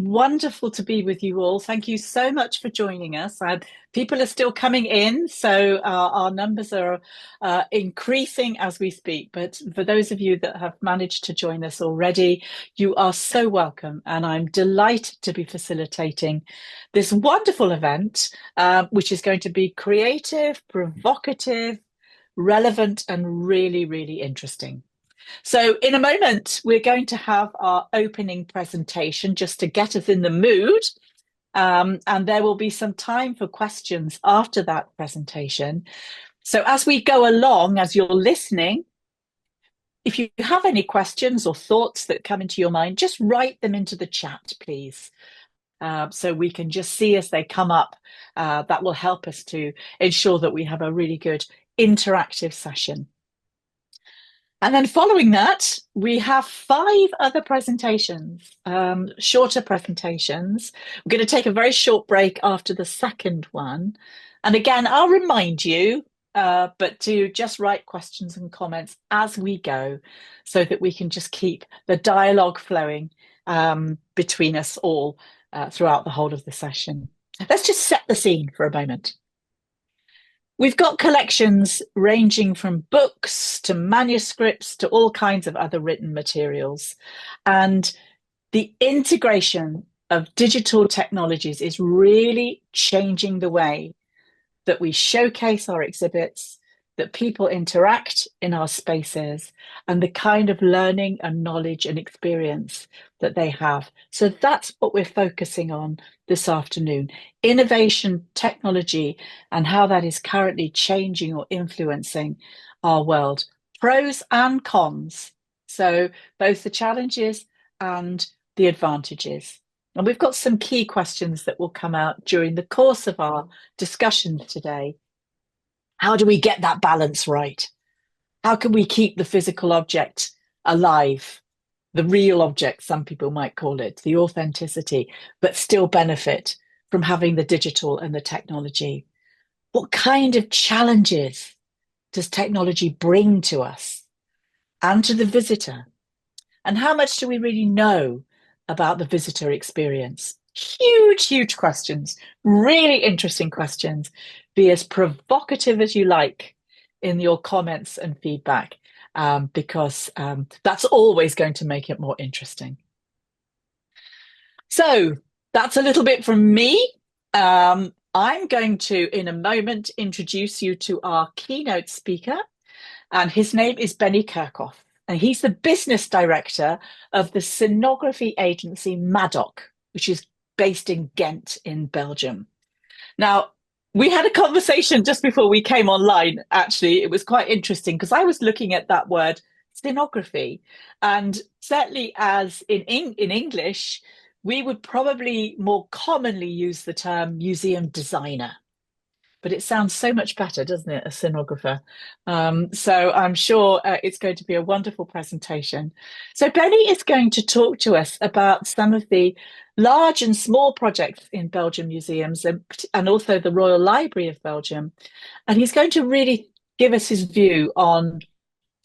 wonderful to be with you all. Thank you so much for joining us. People are still coming in, so our numbers are increasing as we speak. But for those of you that have managed to join us already, you are so welcome. And I'm delighted to be facilitating this wonderful event, which is going to be creative, provocative, relevant, and really, really interesting. So in a moment, we're going to have our opening presentation just to get us in the mood. And there will be some time for questions after that presentation. So as we go along, as you're listening, if you have any questions or thoughts that come into your mind, just write them into the chat, please. So we can just see as they come up. That will help us to ensure that we have a really good interactive session. And then following that, we have 5 other presentations, shorter presentations. We're going to take a very short break after the second one. And again, I'll remind you, but to just write questions and comments as we go so that we can just keep the dialogue flowing between us all throughout the whole of the session. Let's just set the scene for a moment. We've got collections ranging from books to manuscripts to all kinds of other written materials. And the integration of digital technologies is really changing the way that we showcase our exhibits, that people interact in our spaces, and the kind of learning and knowledge and experience that they have. So that's what we're focusing on this afternoon: innovation, technology, and how that is currently changing or influencing our world. Pros and cons. So both the challenges and the advantages. And we've got some key questions that will come out during the course of our discussions today. How do we get that balance right? How can we keep the physical object alive, the real object, some people might call it, the authenticity, but still benefit from having the digital and the technology? What kind of challenges does technology bring to us and to the visitor? And how much do we really know about the visitor experience? Huge, huge questions, really interesting questions. Be as provocative as you like in your comments and feedback, because that's always going to make it more interesting. So that's a little bit from me. I'm going to, in a moment, introduce you to our keynote speaker, and his name is Benny Kerkhof. And he's the business director of the scenography agency Madoc, which is based in Ghent in Belgium. Now, we had a conversation just before we came online, actually. It was quite interesting because I was looking at that word scenography. And certainly as in English, we would probably more commonly use the term museum designer. But it sounds so much better, doesn't it, a scenographer? So I'm sure it's going to be a wonderful presentation. So Benny is going to talk to us about some of the large and small projects in Belgian museums and also the Royal Library of Belgium. And he's going to really give us his view on,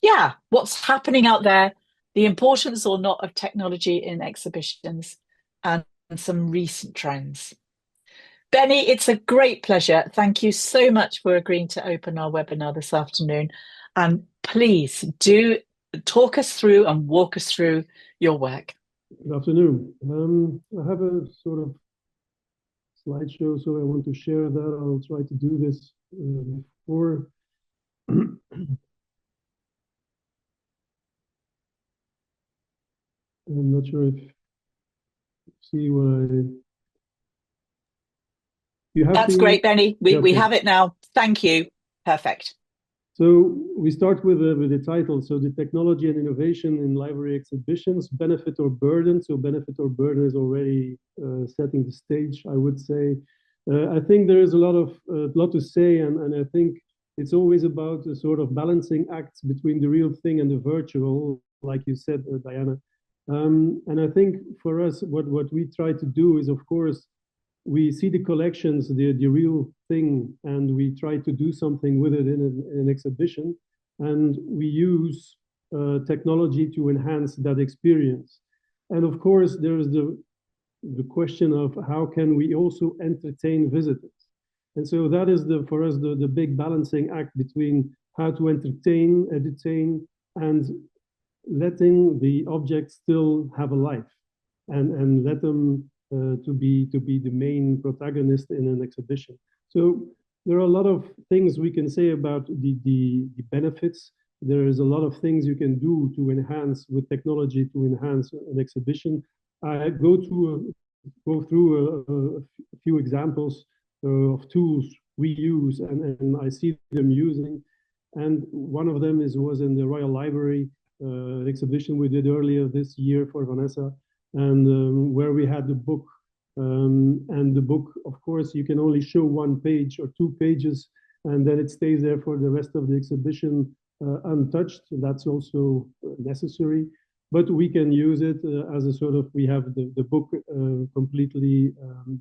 yeah, what's happening out there, the importance or not of technology in exhibitions, and some recent trends. Benny, it's a great pleasure. Thank you so much for agreeing to open our webinar this afternoon. And please do talk us through and walk us through your work. Good afternoon. I have a sort of slideshow, so I want to share that. I'll try to do this before. I'm not sure if you see what you have. That's great, Benny. We have it now. Thank you. Perfect. So we start with the title. So the technology and innovation in library exhibitions, benefit or burden. So benefit or burden is already setting the stage, I would say. I think there is a lot to say, and I think it's always about a sort of balancing act between the real thing and the virtual, like you said, Diana. And I think for us, what we try to do is, of course, we see the collections, the real thing, and we try to do something with it in an exhibition. And we use technology to enhance that experience. And of course, there's the the question of how can we also entertain visitors. And so that is for us the big balancing act between how to entertain, and letting the objects still have a life, and let them to be the main protagonist in an exhibition. So there are a lot of things we can say about the benefits. There is a lot of things you can do to enhance with technology to enhance an exhibition. I go through a few examples of tools we use, and I see them using. And one of them was in the Royal Library, an exhibition we did earlier this year for Vanessa, and where we had the book. And the book, of course, you can only show one page or two pages, and then it stays there for the rest of the exhibition untouched. That's also necessary. But we can use it as a sort of, we have the book completely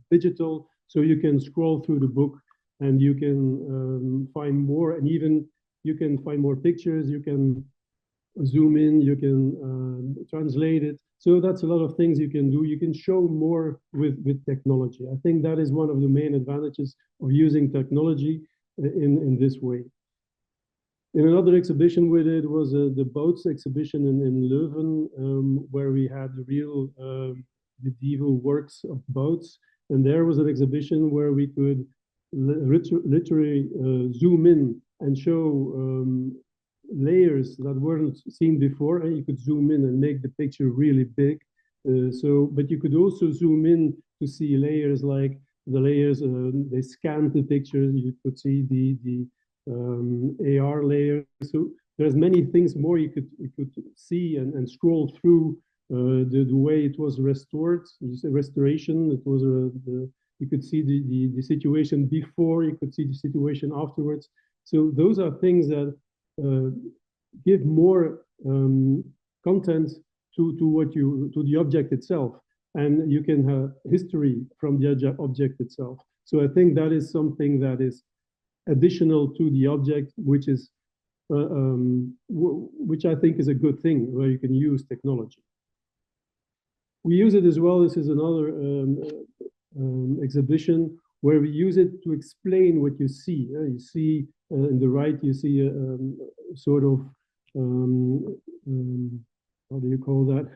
digital, so you can scroll through the book and you can find more, and even you can find more pictures, you can zoom in, you can translate it. So that's a lot of things you can do. You can show more with technology. I think that is one of the main advantages of using technology in this way. In another exhibition we did was the boats exhibition in Leuven, where we had the real medieval works of boats. And there was an exhibition where we could literally zoom in and show layers that weren't seen before, and you could zoom in and make the picture really big. But you could also zoom in to see layers, like the layers, they scanned the pictures, you could see the AR layer. So there's many things more you could see and scroll through the way it was restored, restoration. It was you could see the situation before, you could see the situation afterwards. So those are things that give more content to the object itself, and you can have history from the object itself. So I think that is something that is additional to the object, which I think is a good thing, where you can use technology. We use it as well. This is another exhibition where we use it to explain what you see. You see in the right, you see a sort of, how do you call that?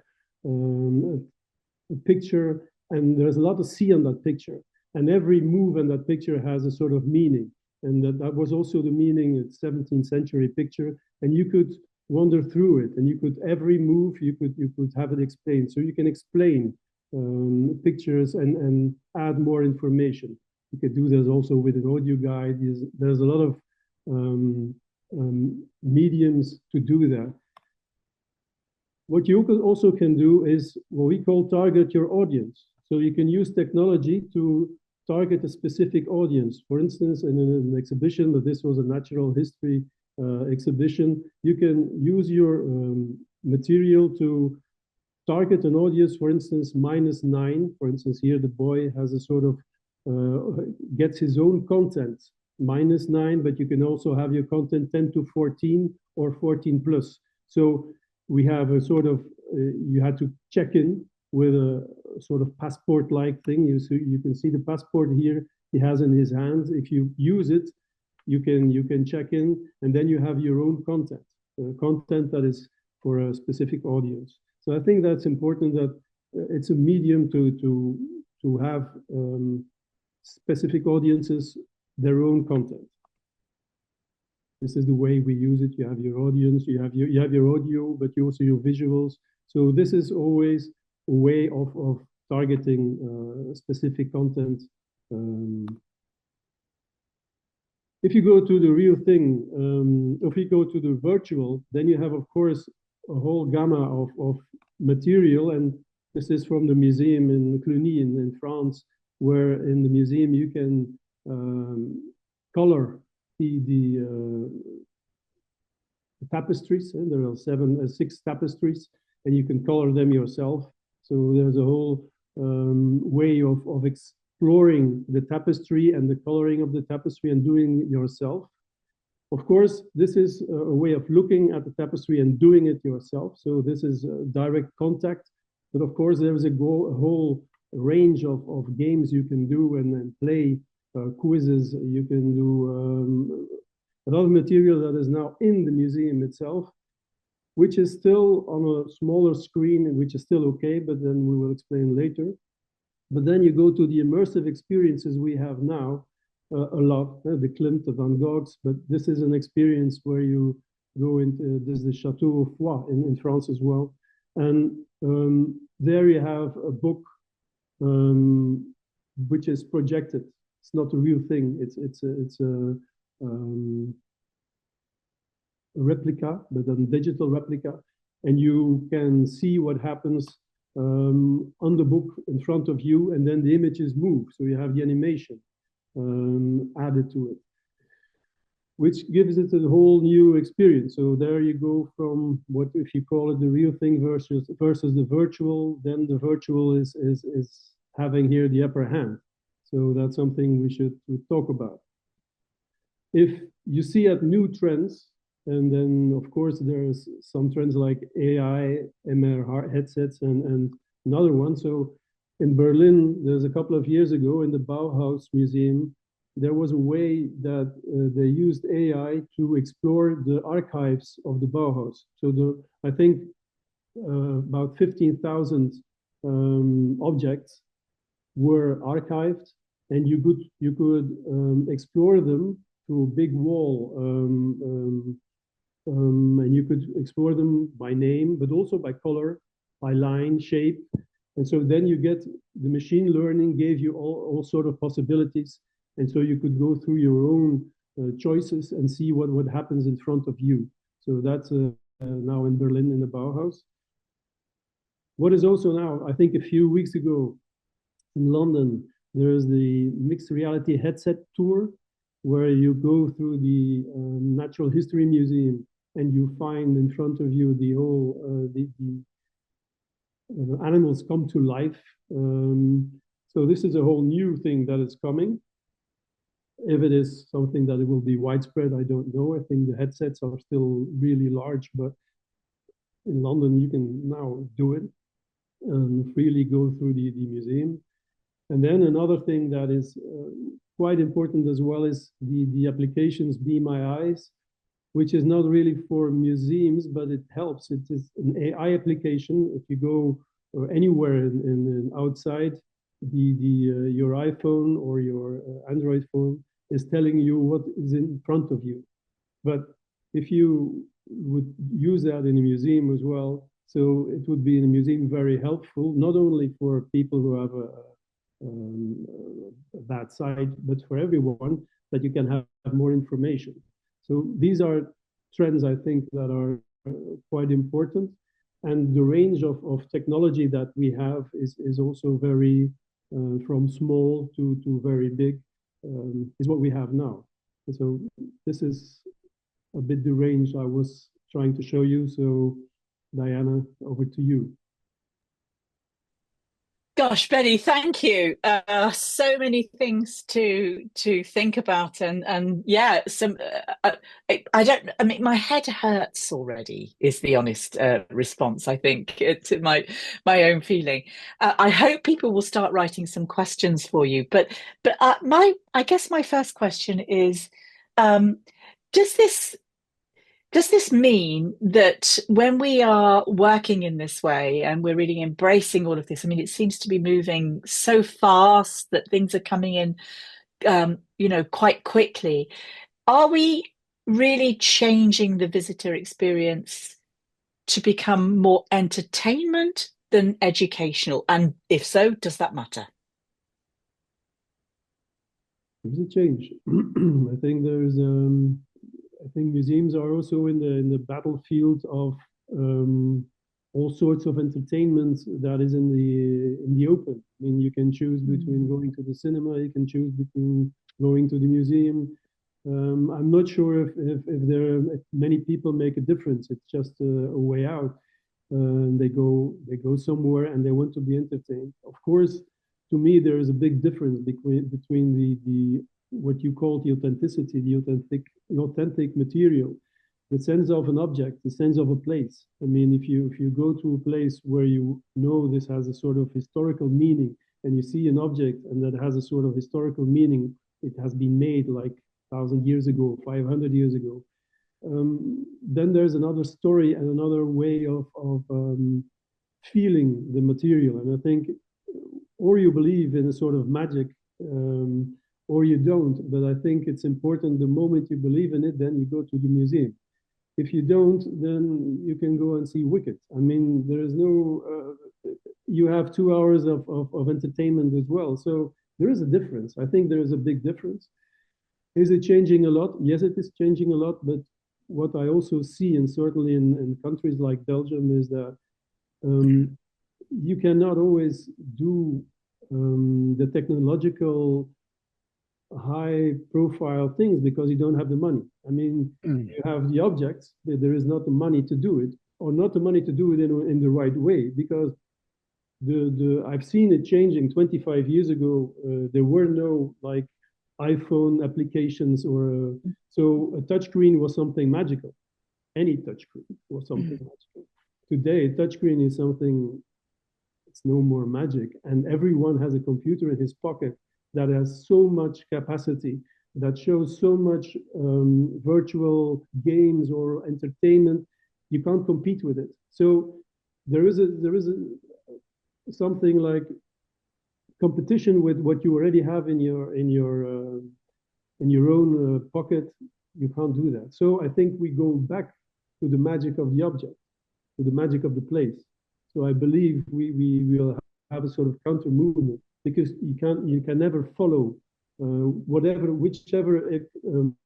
A picture, and there's a lot to see on that picture. And every move in that picture has a sort of meaning. And that was also the meaning of the 17th century picture. And you could wander through it, and you could, every move, you could have it explained. So you can explain pictures and add more information. You could do this also with an audio guide. There's a lot of mediums to do that. What you also can do is what we call target your audience. So you can use technology to target a specific audience. For instance, in an exhibition, but this was a natural history exhibition, you can use your material to target an audience, for instance, -9. For instance, here the boy has a sort of, gets his own content, -9, but you can also have your content 10 to 14 or 14 plus. So we have a sort of, you had to check in with a sort of passport-like thing. You can see the passport here he has in his hands. If you use it, you can check in, and then you have your own content, content that is for a specific audience. So I think that's important, that it's a medium to have specific audiences their own content. This is the way we use it. You have your audience, you have your audio, but you also your visuals. So this is always a way of targeting specific content. If you go to the real thing, if you go to the virtual, then you have, of course, a whole gamma of material. And this is from the museum in Cluny in France, where in the museum you can color the tapestries. And there are 6 tapestries, and you can color them yourself. So there's a whole way of exploring the tapestry and the coloring of the tapestry and doing it yourself. Of course, this is a way of looking at the tapestry and doing it yourself. So this is direct contact. But of course, there is a whole range of games you can do and play, quizzes. You can do a lot of material that is now in the museum itself, which is still on a smaller screen, which is still okay, but then we will explain later. But then you go to the immersive experiences we have now, a lot, the Klimt, the Van Goghs, but this is an experience where you go into, there's the Chateau of Foix in France as well. And there you have a book which is projected. It's not a real thing. It's a replica, but a digital replica, and you can see what happens on the book in front of you, and then the images move. So you have the animation added to it, which gives it a whole new experience. So there you go from what, if you call it the real thing versus the virtual, then the virtual is having here the upper hand. So that's something we should talk about. If you see at new trends, and then of course there's some trends like AI, MR headsets, and another one. So in Berlin, there's a couple of years ago in the Bauhaus Museum, there was a way that they used AI to explore the archives of the Bauhaus. So I think about 15,000 objects were archived, and you could explore them through a big wall, and you could explore them by name, but also by color, by line, shape. And so then you get the machine learning gave you all sort of possibilities. And so you could go through your own choices and see what happens in front of you. So that's now in Berlin in the Bauhaus. What is also now, I think a few weeks ago in London, there's the mixed reality headset tour, where you go through the Natural History Museum and you find in front of you the whole, the animals come to life. So this is a whole new thing that is coming. If it is something that it will be widespread, I don't know. I think the headsets are still really large, but in London you can now do it and freely go through the museum. And then another thing that is quite important as well is the applications Be My Eyes, which is not really for museums, but it helps. It is an AI application. If you go anywhere in outside, your iPhone or your Android phone is telling you what is in front of you. But if you would use that in a museum as well, so it would be in a museum very helpful, not only for people who have a bad sight, but for everyone, that you can have more information. So these are trends, I think, that are quite important. And the range of technology that we have is also very, from small to very big, is what we have now. And so this is a bit the range I was trying to show you. So Diana, over to you. Gosh, Benny, thank you. So many things to think about, and yeah, some. I don't. I mean, my head hurts already. Is the honest response, I think, to my own feeling. I hope people will start writing some questions for you. But I guess my first question is, does this mean that when we are working in this way and we're really embracing all of this, I mean, it seems to be moving so fast that things are coming in, quite quickly. Are we really changing the visitor experience to become more entertainment than educational? And if so, does that matter? There's a change. I think I think museums are also in the battlefield of all sorts of entertainment that is in the open. I mean, you can choose between going to the cinema, you can choose between going to the museum. I'm not sure if many people make a difference. It's just a way out. They go somewhere and they want to be entertained. Of course, to me, there is a big difference between the what you call the authenticity, the authentic material, the sense of an object, the sense of a place. I mean, if you go to a place where you know this has a sort of historical meaning, and you see an object and that has a sort of historical meaning, it has been made like 1,000 years ago, 500 years ago. Then there's another story and another way of feeling the material. And I think, or you believe in a sort of magic, or you don't. But I think it's important the moment you believe in it, then you go to the museum. If you don't, then you can go and see Wicked. I mean, there is no, you have 2 hours of entertainment as well. So there is a difference. I think there is a big difference. Is it changing a lot? Yes, it is changing a lot. But what I also see, and certainly in countries like Belgium, is that you cannot always do the technological high profile things because you don't have the money. I mean, you have the objects, but there is not the money to do it, or not the money to do it in the right way, because I've seen it changing. 25 years ago, there were no like iPhone applications, or so a touchscreen was something magical. Any touchscreen was something magical. Today, touchscreen is something, it's no more magic, and everyone has a computer in his pocket that has so much capacity, that shows so much virtual games or entertainment. You can't compete with it. So there is something like competition with what you already have in your own pocket. You can't do that. So I think we go back to the magic of the object, to the magic of the place. So I believe we will have a sort of counter movement, because you can never follow whichever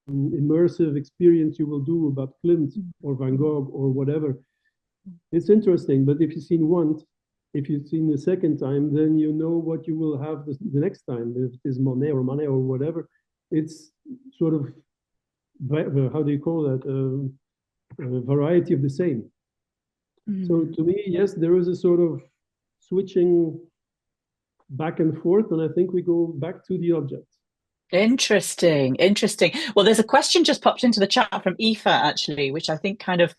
immersive experience you will do about Klimt or Van Gogh or whatever. It's interesting, but if you've seen once, if you've seen the second time, then you know what you will have the next time. If it is Monet or whatever, it's sort of, how do you call that? Variety of the same. So to me, yes, there is a sort of switching back and forth, and I think we go back to the object. Interesting, interesting. Well, there's a question just popped into the chat from Aoife, actually, which I think kind of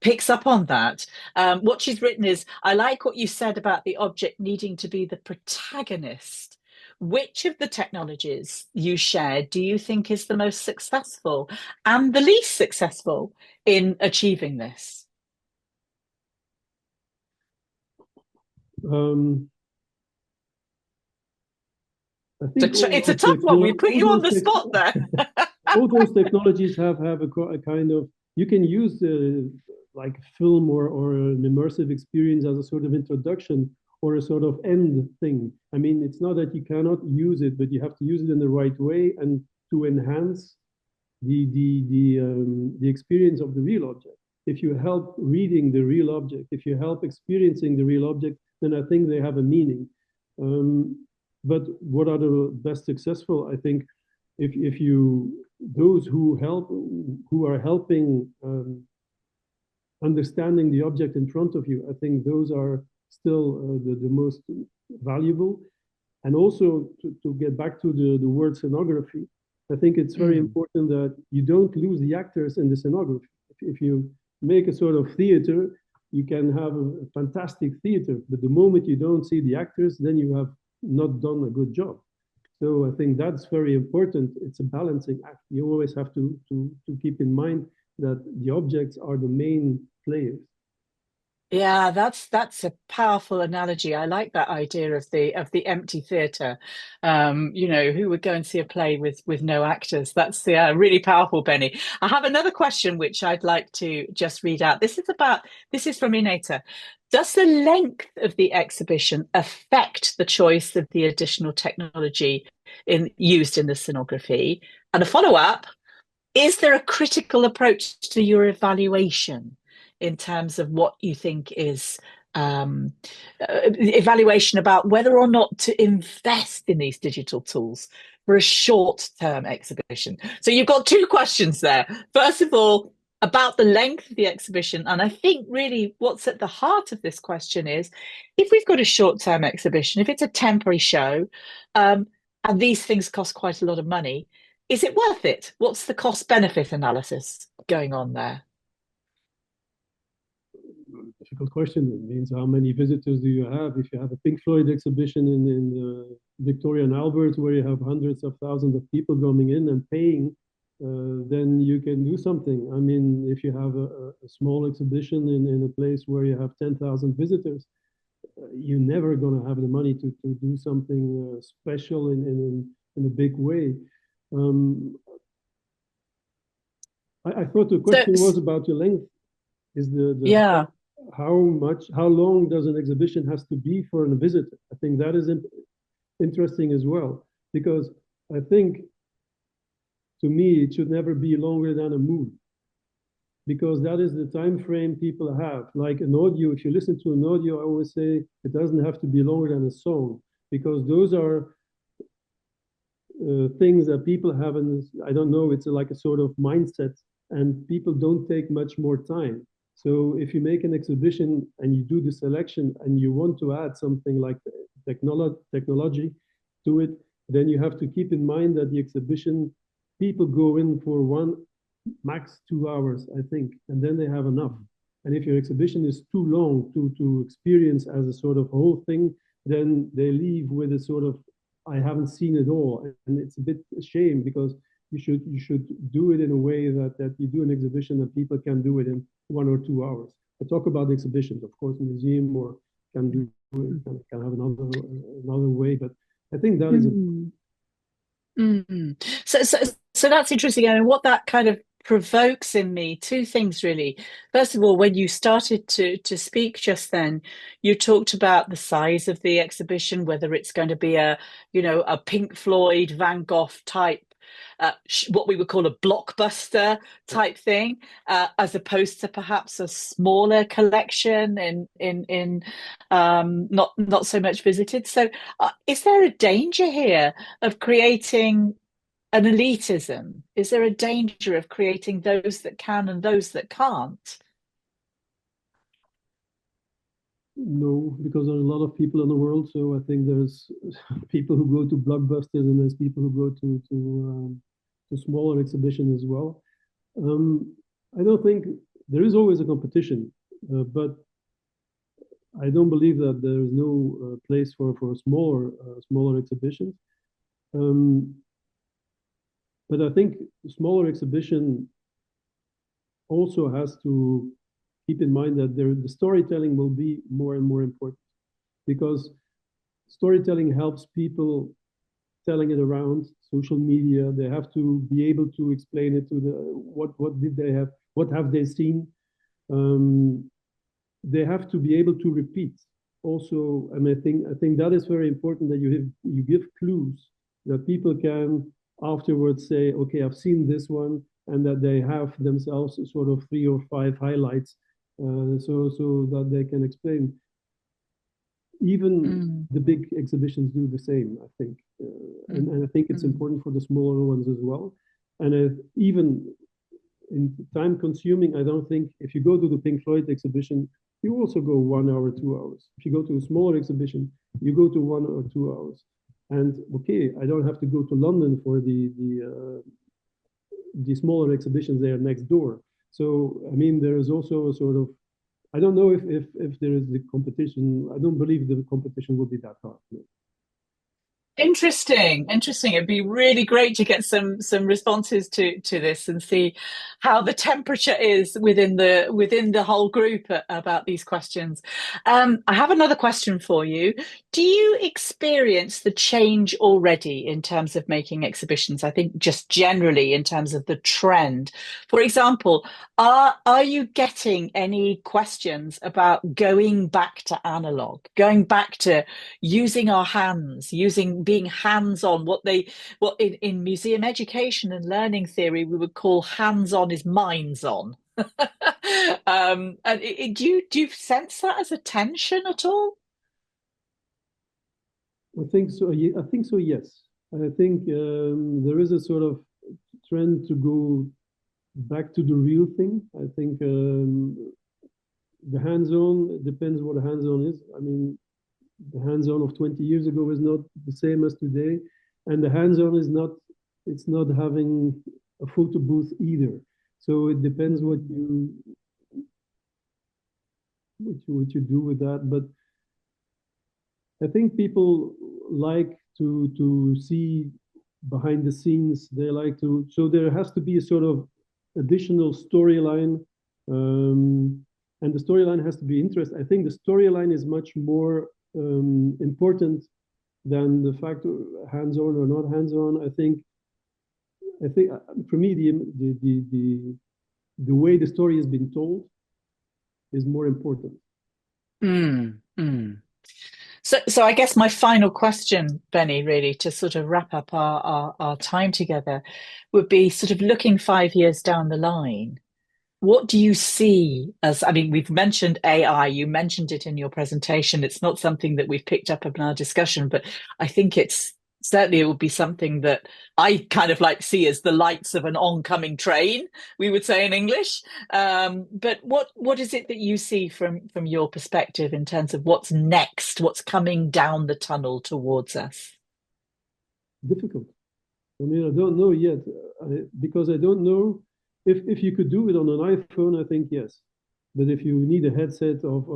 picks up on that. What she's written is, I like what you said about the object needing to be the protagonist. Which of the technologies you shared do you think is the most successful and the least successful in achieving this? I think it's a tough one. We put you on the spot there. All those technologies have a kind of, you can use like film or an immersive experience as a sort of introduction or a sort of end thing. I mean, it's not that you cannot use it, but you have to use it in the right way and to enhance the experience of the real object. If you help reading the real object, if you help experiencing the real object, then I think they have a meaning. But what are the best successful? I think if you, those who are helping understanding the object in front of you, I think those are still the most valuable. And also to get back to the word scenography, I think it's very important that you don't lose the actors in the scenography. If you make a sort of theater, you can have a fantastic theater, but the moment you don't see the actors, then you have not done a good job. So I think that's very important. It's a balancing act. You always have to keep in mind that the objects are the main players. Yeah, that's a powerful analogy. I like that idea of the empty theatre. Who would go and see a play with no actors? That's really powerful, Benny. I have another question which I'd like to just read out. This is from Ineta. Does the length of the exhibition affect the choice of the additional technology used in the scenography? And a follow-up, is there a critical approach to your evaluation in terms of what you think is evaluation about whether or not to invest in these digital tools for a short-term exhibition? So you've got two questions there. First of all, about the length of the exhibition. And I think really what's at the heart of this question is, if we've got a short-term exhibition, if it's a temporary show, and these things cost quite a lot of money, is it worth it? What's the cost benefit analysis going on there? difficult question. It means how many visitors do you have? If you have a Pink Floyd exhibition in Victoria and Albert, where you have hundreds of thousands of people coming in and paying, then you can do something. I mean, if you have a small exhibition in a place where you have 10,000 visitors, you're never going to have the money to do something special in a big way. I thought the question was about your length. Is yeah. How long does an exhibition has to be for a visitor? I think that is interesting as well, because I think, to me, it should never be longer than a movie, because that is the time frame people have. Like an audio, if you listen to an audio, I always say it doesn't have to be longer than a song, because those are things that people have, and I don't know, it's like a sort of mindset, and people don't take much more time. So if you make an exhibition and you do the selection and you want to add something like technology to it, then you have to keep in mind that the exhibition, people go in for max 2 hours, I think, and then they have enough. And if your exhibition is too long to experience as a sort of whole thing, then they leave with a sort of, I haven't seen it all. And it's a bit a shame, because you should do it in a way that you do an exhibition that people can do it in 1 or 2 hours. I talk about exhibitions, of course, museum or can do it, can have another way, but I think that is important. So that's interesting. I mean, what that kind of provokes in me, two things really. First of all, when you started to speak just then, you talked about the size of the exhibition, whether it's going to be a Pink Floyd, Van Gogh type, what we would call a blockbuster type thing, as opposed to perhaps a smaller collection in not so much visited. So, is there a danger here of creating an elitism? Is there a danger of creating those that can and those that can't? No, because there's a lot of people in the world. So I think there's people who go to blockbusters and there's people who go to smaller exhibitions as well. I don't think there is always a competition, but I don't believe that there is no place for smaller exhibitions. But I think the smaller exhibition also has to keep in mind that the storytelling will be more and more important, because storytelling helps people telling it around social media. They have to be able to explain it to what did they have, what have they seen. They have to be able to repeat also, and I think that is very important, that you give clues that people can afterwards say, okay, I've seen this one, and that they have themselves sort of 3 or 5 highlights, so that they can explain. Even the big exhibitions do the same, I think, and I think it's important for the smaller ones as well. And even in time consuming, I don't think if you go to the Pink Floyd exhibition, you also go 1 hour, 2 hours. If you go to a smaller exhibition, you go to 1 or 2 hours. And okay, I don't have to go to London for the smaller exhibitions there next door. So I mean, there is also a sort of, I don't know if there is the competition. I don't believe the competition will be that hard. No. Interesting. It'd be really great to get some responses to this and see how the temperature is within the whole group about these questions. I have another question for you. Do you experience the change already in terms of making exhibitions? I think just generally in terms of the trend. For example, are you getting any questions about going back to analog, going back to using our hands, being hands-on, what in museum education and learning theory we would call hands-on is minds-on. And do you sense that as a tension at all? I think so. I think so. Yes, I think there is a sort of trend to go back to the real thing. I think the hands-on depends what a hands-on is. I mean, the hands-on of 20 years ago is not the same as today, and the hands-on is not, it's not having a photo booth either. So it depends what you, what you do with that. But I think people like to see behind the scenes. They like to, so there has to be a sort of additional storyline, and the storyline has to be interesting. I think the storyline is much more important than the fact hands-on or not hands-on. I think for me the way the story has been told is more important. Mm, mm. So I guess my final question, Benny, really to sort of wrap up our time together would be sort of looking 5 years down the line. What do you see as, I mean, we've mentioned AI, you mentioned it in your presentation. It's not something that we've picked up in our discussion, but I think it's certainly it would be something that I kind of like see as the lights of an oncoming train, we would say in English. But what is it that you see from your perspective in terms of what's next, what's coming down the tunnel towards us? Difficult. I mean, I don't know yet because I don't know if you could do it on an iPhone. I think yes, but if you need a headset of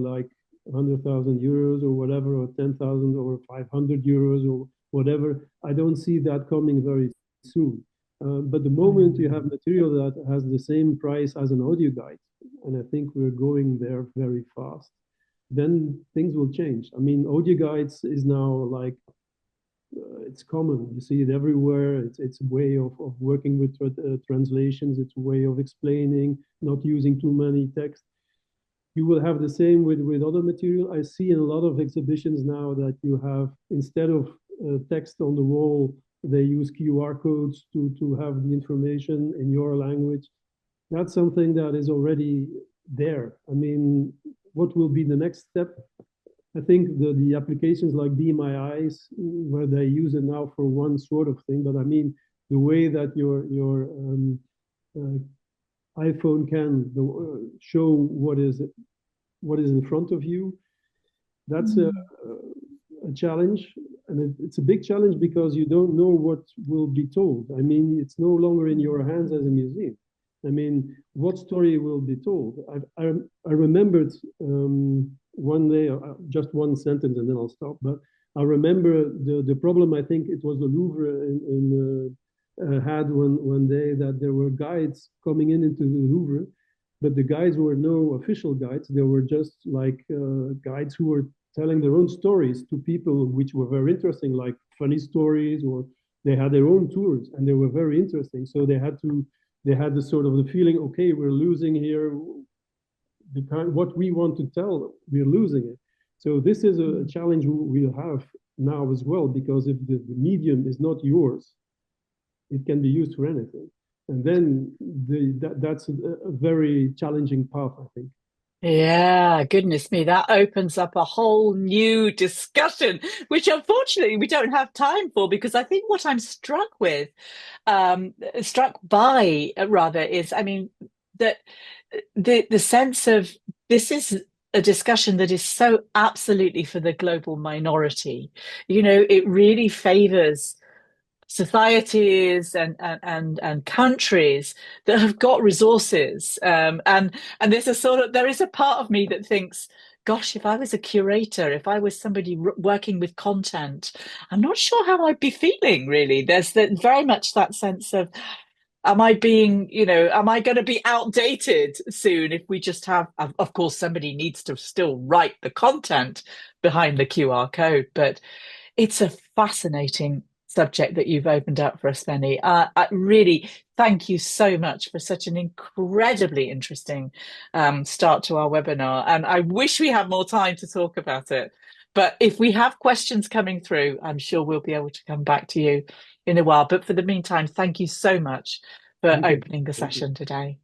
like 100,000 euros or whatever, or 10,000 or 500 euros or whatever, I don't see that coming very soon. But the moment you have Mm. material that has the same price as an audio guide, and I think we're going there very fast, then things will change. I mean, audio guides is now like it's common. You see it everywhere. It's a way of working with translations. It's a way of explaining, not using too many text. You will have the same with other material. I see in a lot of exhibitions now that you have, instead of text on the wall, they use QR codes to have the information in your language. That's something that is already there. I mean, what will be the next step? I think the applications like Be My Eyes, where they use it now for one sort of thing, but I mean the way that your uh, iPhone can show what is in front of you, that's Mm. a challenge, and it's a big challenge because you don't know what will be told. I mean, it's no longer in your hands as a museum. I mean, what story will be told? I remembered one day, just one sentence, and then I'll stop. But I remember the problem. I think it was the Louvre had one day that there were guides coming into the Louvre, but the guides were no official guides. They were just like guides who were telling their own stories to people, which were very interesting, like funny stories, or they had their own tours and they were very interesting. So they had the sort of the feeling, okay, we're losing here. The kind, what we want to tell, we're losing it. So this is a challenge we'll have now as well, because if the medium is not yours, it can be used for anything. And then that's a very challenging path, I think. Yeah, goodness me, that opens up a whole new discussion, which unfortunately we don't have time for, because I think what I'm struck by rather, is, I mean, that the sense of this is a discussion that is so absolutely for the global minority. You know, it really favors societies and countries that have got resources, and there's a sort of there is a part of me that thinks, gosh, if I was a curator, if I was somebody working with content, I'm not sure how I'd be feeling, really. There's very much that sense of, am I being, am I going to be outdated soon if we just have, of course, somebody needs to still write the content behind the QR code, but it's a fascinating subject that you've opened up for us, Benny. I really thank you so much for such an incredibly interesting start to our webinar. And I wish we had more time to talk about it. But if we have questions coming through, I'm sure we'll be able to come back to you in a while. But for the meantime, thank you so much for Thank you. opening the Thank you. session today.